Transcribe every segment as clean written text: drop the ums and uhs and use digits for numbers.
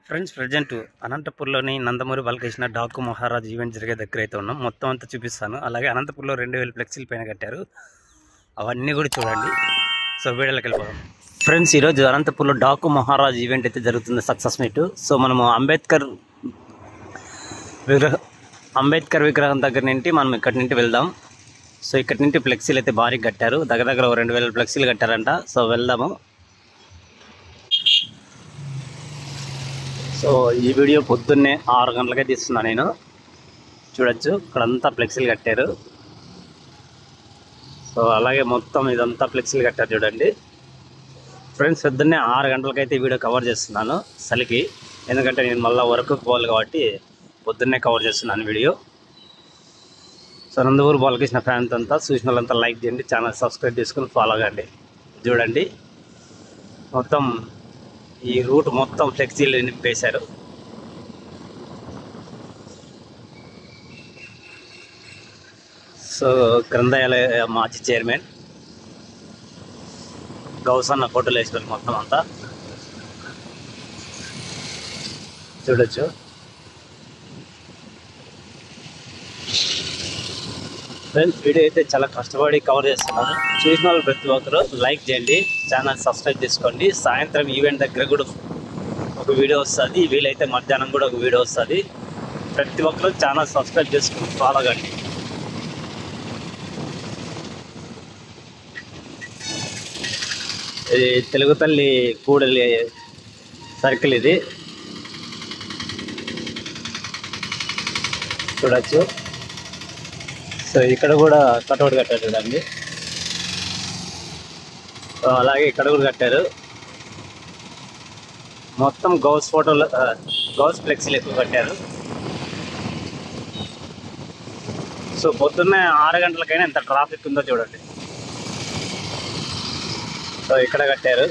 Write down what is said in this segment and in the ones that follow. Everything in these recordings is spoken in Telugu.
ఫ్రెండ్స్ ప్రజెంట్ అనంతపూర్లోని నందమూరి బాలకృష్ణ డాకు మహారాజ్ ఈవెంట్ జరిగే దగ్గర అయితే ఉన్నాం. మొత్తం అంతా చూపిస్తాను. అలాగే అనంతపూర్లో 2000 ఫ్లెక్సీల పైన కట్టారు, అవన్నీ కూడా చూడండి. సో వీడియోలోకి వెళ్ళిపోదాం. ఫ్రెండ్స్, ఈరోజు అనంతపూర్లో డాకు మహారాజ్ ఈవెంట్ అయితే జరుగుతుంది, సక్సెస్ మీట్. సో మనము అంబేద్కర్ విగ్రహం దగ్గర నుండి మనం ఇక్కడి నుండి వెళ్దాం. సో ఇక్కడి నుండి ఫ్లెక్సీలు అయితే భారీ కట్టారు, దగ్గర 2000 ఫ్లెక్సీలు కట్టారంట. సో వెళ్దాము. సో ఈ వీడియో పొద్దున్నే 6 గంటలకే తీస్తున్నా నేను. చూడొచ్చు, ఇక్కడంతా ఫ్లెక్సీలు కట్టారు. సో అలాగే మొత్తం ఇదంతా ఫ్లెక్సీలు కట్టారు చూడండి. ఫ్రెండ్స్, పొద్దున్నే 6 గంటలకైతే ఈ వీడియో కవర్ చేస్తున్నాను చలికి, ఎందుకంటే నేను మళ్ళీ వర్క్కి పోవాలి కాబట్టి పొద్దున్నే కవర్ చేస్తున్నాను video. So Nandamuri Balakrishna fans అంతా, చూసిన వాళ్ళంతా లైక్ చేయండి, ఛానల్ సబ్స్క్రైబ్ చేసుకుని ఫాలో కండి. చూడండి, మొత్తం ఈ రూట్ మొత్తం ఫ్లెక్సీలు నింపేశారు. సో గ్రంథాలయ మాజీ చైర్మన్ గౌసన్న ఫోటోలు వేసారు మొత్తం అంతా. చూడొచ్చు. ఫ్రెండ్స్, వీడియో అయితే చాలా కష్టపడి కవర్ చేస్తున్నాను. చూసిన వాళ్ళు ప్రతి ఒక్కరు లైక్ చేయండి, ఛానల్ సబ్స్క్రైబ్ చేసుకోండి. సాయంత్రం ఈవెంట్ దగ్గర కూడా ఒక వీడియో వస్తుంది, వీలైతే మధ్యాహ్నం కూడా ఒక వీడియో వస్తుంది. ప్రతి ఒక్కరు ఛానల్ సబ్స్క్రైబ్ చేసుకుని ఫాలో కండి. ఇది తెలుగు తల్లి కూడలి సర్కిల్ ఇది. చూడొచ్చు. సో ఇక్కడ కూడా కటౌట్ కట్టారు చూడండి. సో అలాగే ఇక్కడ కూడా కట్టారు. మొత్తం గౌస్ ఫోటోలు, గౌస్ ఫ్లెక్సీలు ఎక్కువ కట్టారు. సో పొద్దున్నే 6 గంటలకైనా ఎంత ట్రాఫిక్ ఉందో చూడండి. సో ఇక్కడ కట్టారు.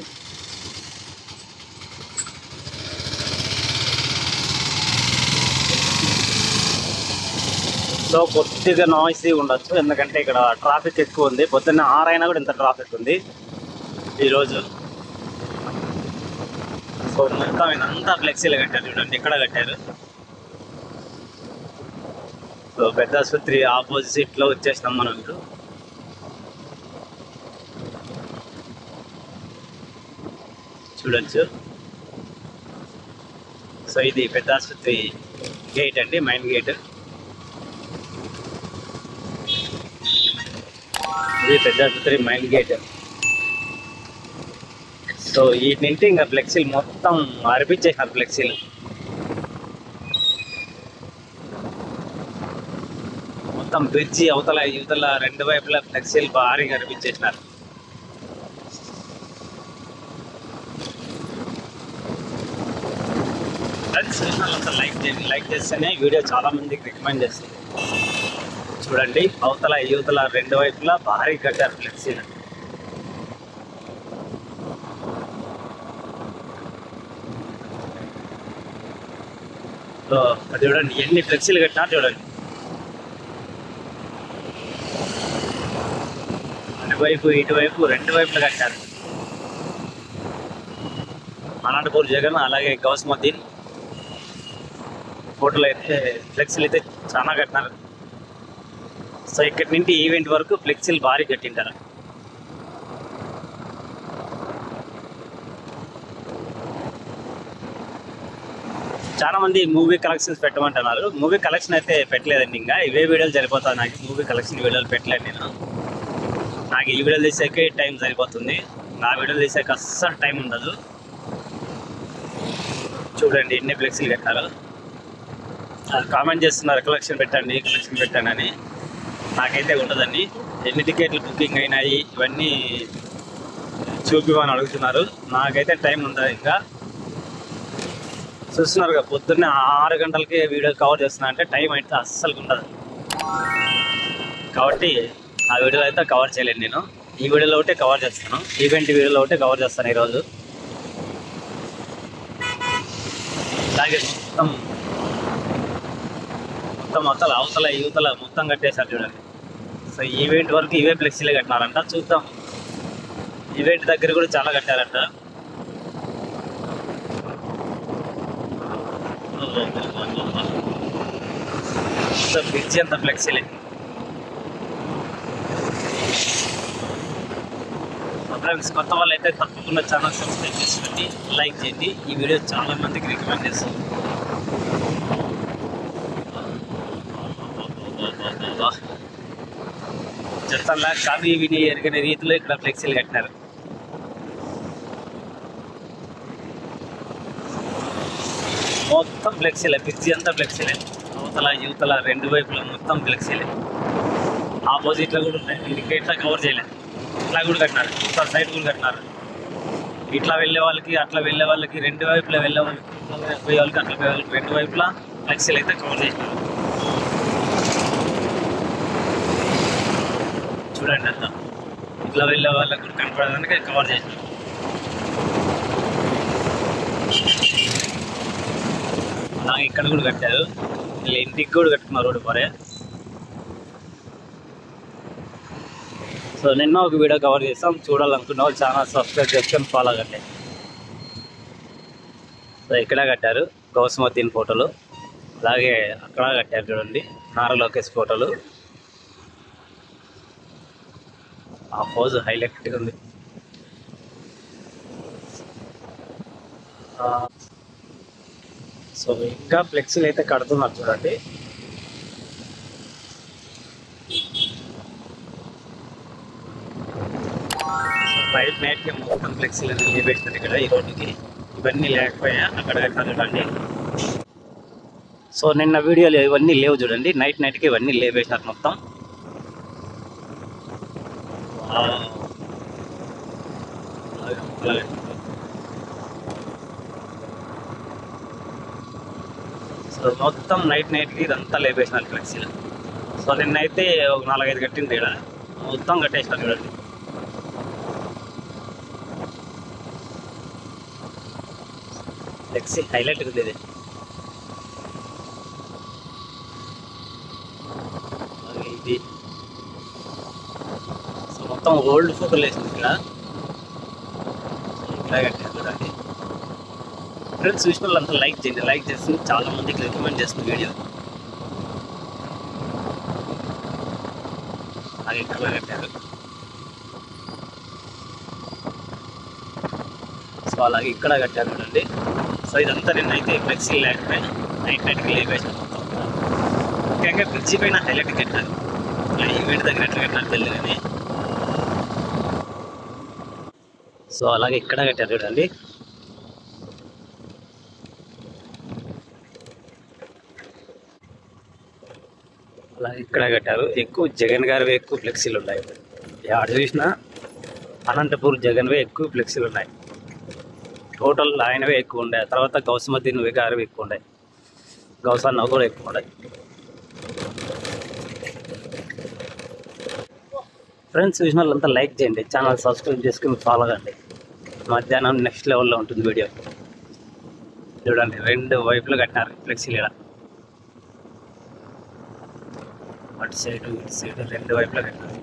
సో కొద్దిగా నాయిసీ ఉండొచ్చు, ఎందుకంటే ఇక్కడ ట్రాఫిక్ ఎక్కువ ఉంది. పొద్దున్న 6 అయినా కూడా ఇంత ట్రాఫిక్ ఉంది ఈరోజు. సో మొత్తం ఇదంతా ఫ్లెక్సీలు కట్టారు చూడండి, ఇక్కడ కట్టారు. సో పెద్ద ఆసుపత్రి ఆపోజిట్లో వచ్చేసినాం మనం ఇప్పుడు. చూడొచ్చు. సో ఇది పెద్ద ఆసుపత్రి గేట్ అండి, మెయిన్ గేట్. ఇది పెద్ద ఆసుపత్రి మెయిన్ గేట్. సో వీటి నుండి ఇంకా ఫ్లెక్సీలు మొత్తం అర్పించేసినారు. ఫ్లెక్సీలు మొత్తం బ్రిడ్జి అవతల యువతల 2 వైపులా ఫ్లెక్సీలు భారీగా అర్పించేసినారు. లైక్ చేయండి, లైక్ చేస్తేనే వీడియో చాలా మందికి రికమెండ్ చేస్తుంది. చూడండి, అవతల యువతల 2 వైపులా భారీ కట్టారు ఫ్లెక్సీలు. సో చూడండి ఎన్ని ఫ్లెక్సీలు కట్టినారు చూడండి. అటువైపు ఇటువైపు 2 వైపులు కట్టారు. అనంతపూర్ జగన్ అలాగే గౌస్మద్దీన్ ఫోటోలు అయితే ఫ్లెక్సీలు అయితే చాలా కట్టినారు. సో ఇక్కడి నుండి ఈవెంట్ వరకు ఫ్లెక్సీలు భారీ కట్టింటారు. చాలా మంది మూవీ కలెక్షన్స్ పెట్టమంటున్నారు. మూవీ కలెక్షన్ అయితే పెట్టలేదండి, ఇంకా ఇవే వీడియోలు సరిపోతాయి నాకు. మూవీ కలెక్షన్ వీడియోలు పెట్టలేదు నేను. నాకు ఈ వీడియోలు తీసాకే టైం సరిపోతుంది, నా వీడియోలు తీసాక అస్సలు టైం ఉండదు. చూడండి ఎన్ని ఫ్లెక్సీలు కట్టారు. కామెంట్ చేస్తున్నారు కలెక్షన్ పెట్టండి, కలెక్షన్ పెట్టండి అని. నాకైతే ఉండదండి. ఎన్ని టికెట్లు బుకింగ్ అయినాయి ఇవన్నీ చూపిమని అడుగుతున్నారు. నాకైతే టైం ఉండదు. ఇంకా చూస్తున్నారుగా, పొద్దున్నే 6 గంటలకి వీడియో కవర్ చేస్తున్నా అంటే టైం అయితే అస్సలు ఉండదు. కాబట్టి ఆ వీడియోలో అయితే కవర్ చేయలేను నేను. ఈ వీడియోలో ఒకటే కవర్ చేస్తాను, ఈవెంట్ వీడియోలో ఒకటే కవర్ చేస్తాను ఈరోజు. అలాగే మొత్తం అవతల యువతల మొత్తం కట్టేశారు చూడండి. సో ఈవెంట్ వరకు ఇవే ఫ్లెక్సీలే కట్టినారంట. చూద్దాం, ఈవెంట్ దగ్గర కూడా చాలా కట్టారంట. బ్రిడ్జి అంత ఫ్లెక్సీలే. ఫ్రెండ్స్, కొత్త వాళ్ళు అయితే తప్పకుండా ఛానల్ సబ్స్క్రైబ్ చేసుకోండి, లైక్ చేయండి. ఈ వీడియో చాలా మందికి రికమెండ్ చేస్తుంది. చెప్తాను కాదు, విని ఎరగని రీతిలో ఇక్కడ ఫ్లెక్సీలు కట్టినారు. మొత్తం ఫ్లెక్సీలే, బ్రిడ్జి అంతా ఫ్లెక్సీలే. అవతల యువతల రెండు వైపులా మొత్తం ఫ్లెక్సీలే. ఆపోజిట్లో కూడా ఉన్నాయి, ఇంకా ఇట్లా కవర్ చేయలేదు. ఇట్లా కూడా కట్టినారు, ఇట్లా సైడ్ కూడా కట్టినారు. ఇట్లా వెళ్ళే వాళ్ళకి అట్లా వెళ్ళే వాళ్ళకి, రెండు వైపులా వెళ్ళే వాళ్ళకి, పోయే వాళ్ళకి అట్లా పోయే వాళ్ళకి రెండు వైపులా ఫ్లెక్సీలు అయితే కవర్ చేసినారు. చూడండి అంతా ఇట్లా వెళ్ళే వాళ్ళకి కూడా కనపడడానికి కవర్ చేసినారు. అలాగే ఇక్కడ కూడా కట్టారు, వీళ్ళ ఇంటికి కూడా కట్టుకున్నారు రోడ్డు పరే. సో నిన్న ఒక వీడియో కవర్ చేస్తాం, చూడాలనుకున్న వాళ్ళు ఛానల్ సబ్స్క్రైబ్ చేసుకొని ఫాలో కండి. సో ఇక్కడ కట్టారు గౌస్మద్దీన్ ఫోటోలు, అలాగే అక్కడ కట్టారు చూడండి నారా లోకేష్ ఫోటోలు. ఆ పోజ్ హైలైట్గా ఉంది. సో ఇంకా ఫ్లెక్సీలు అయితే కడుతున్నారు చూడండి. నైట్ నైట్కి మొత్తం ఫ్లెక్సీలు అనేది లేపేసినారు ఇక్కడ ఈ రోడ్డుకి. ఇవన్నీ లేకపోయా అక్కడ కట్టారు చూడండి. సో నిన్న వీడియోలు ఇవన్నీ లేవు చూడండి, నైట్ నైట్కి ఇవన్నీ లేపేసినారు మొత్తం. సో మొత్తం నైట్ నైట్కి ఇదంతా లేపేసినారు ఫ్లెక్సీలు. సో నిన్నైతే ఒక 4-5 కట్టింది ఇక్కడ, మొత్తం కట్టేసినారు చూడండి. ఫ్లెక్సీ హైలైట్ ఉంది ఇది. ఇది సో మొత్తం ఓల్డ్ ఫోటోలు వేసింది ఇక్కడ. ఇక్కడ కట్టారు చూడండి. ఫ్రెండ్స్, చూసిన వాళ్ళంతా లైక్ చేయండి, లైక్ చేసి చాలా మందికి రికమెండ్ చేస్తుంది వీడియో. అది ఇక్కడ కట్టారు. సో అలాగే ఇక్కడ కట్టారు చూడండి. సో ఇదంతా నిన్నైతే ఫ్లెక్సీ లేకపోయినా నైట్ నైట్కి లేపేసాను మొత్తం. ముఖ్యంగా బ్రిడ్జి పైన హైలైట్ కట్టారు. ఈవెంట్ దగ్గర ఎట్లా కట్టారు తెలియదు కానీ. సో అలాగే ఇక్కడ కట్టారు చూడండి. అలాగే ఇక్కడ కట్టారు. ఎక్కువ జగన్ గారివే ఎక్కువ ఫ్లెక్సీలు ఉన్నాయి. ఆడ చూసినా అనంతపూర్ జగన్వే ఎక్కువ ఫ్లెక్సీలు ఉన్నాయి. టోటల్ ఆయనవే ఎక్కువ ఉండే, తర్వాత గౌస్మద్దీన్ గారివి ఎక్కువ ఉన్నాయి, గౌసన్నవి కూడా ఎక్కువ ఉన్నాయి. ఫ్రెండ్స్, చూసిన వాళ్ళంతా లైక్ చేయండి, ఛానల్ సబ్స్క్రైబ్ చేసుకుని ఫాలో కండి. మధ్యాహ్నం నెక్స్ట్ లెవెల్లో ఉంటుంది వీడియో. చూడండి రెండు వైపులు కట్టినారు ఫ్లెక్సీలు ఇక్కడ. అటు సైడ్ ఇటు సైడ్ రెండు వైపులా కట్టినారు.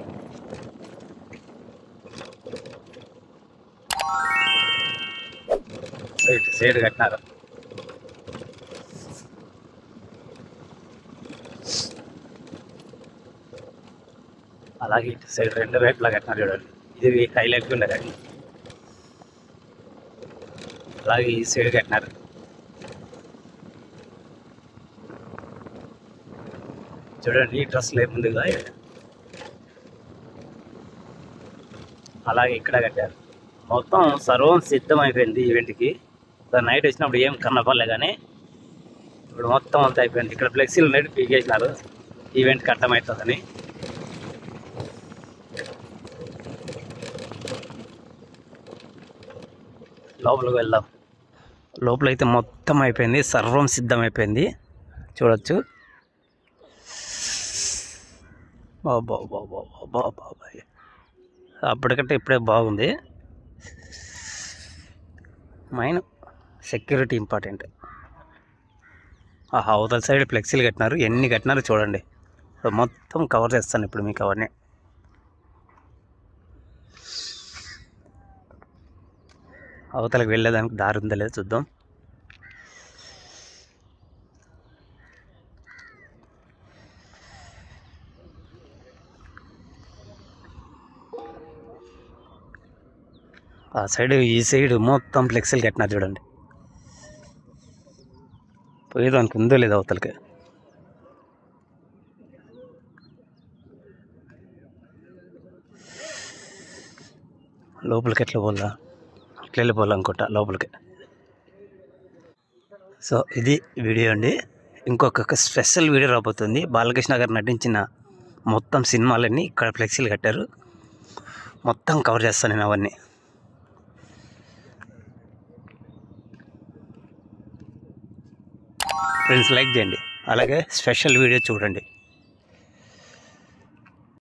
ఇటు సైడ్ కట్టినారు. అలాగే ఇటు సైడ్ రెండు వైపులా కట్టినారు చూడండి. ఇది హైలైట్గా ఉండేదండి. అలాగే ఈ సైడ్ కట్టినారు. చూడండి ఈ డ్రెస్సులు ఏముంది కదా. అలాగే ఇక్కడ కట్టారు. మొత్తం సర్వం సిద్ధం అయిపోయింది ఈవెంట్కి. నైట్ వచ్చినప్పుడు ఏం కనపడలే కానీ ఇప్పుడు మొత్తం అంతా అయిపోయింది. ఇక్కడ ఫ్లెక్సీలు నైట్ పీకేసినారు ఈవెంట్కి అర్థమవుతుందని. లోపలికి వెళ్దాం. లోపలైతే మొత్తం అయిపోయింది, సర్వం సిద్ధం అయిపోయింది. చూడొచ్చు. బాబాయ్, అప్పటికంటే ఇప్పుడే బాగుంది. Main security important. అవతల సైడ్ ఫ్లెక్సీలు కట్టినారు, ఎన్ని కట్టినారు చూడండి. మొత్తం కవర్ చేస్తాను ఇప్పుడు మీకు అవన్నీ. అవతలకి వెళ్ళేదానికి దారి ఉందా లేదా చూద్దాం. ఆ సైడ్ ఈ సైడ్ మొత్తం ఫ్లెక్సీలు కట్టినారు చూడండి. పోయేదానికి ఉందో లేదో అవతలకి. లోపలికి ఎట్లా పోలా, అట్లా వెళ్ళిపోవాలనుకుంటా లోపలికి. సో ఇది వీడియో అండి. ఇంకొక స్పెషల్ వీడియో రాబోతుంది. బాలకృష్ణ గారు నటించిన మొత్తం సినిమాలన్నీ ఇక్కడ ఫ్లెక్సీలు కట్టారు. మొత్తం కవర్ చేస్తాను నేను అవన్నీ. ఫ్రెండ్స్ లైక్ చేయండి, అలాగే స్పెషల్ వీడియో చూడండి.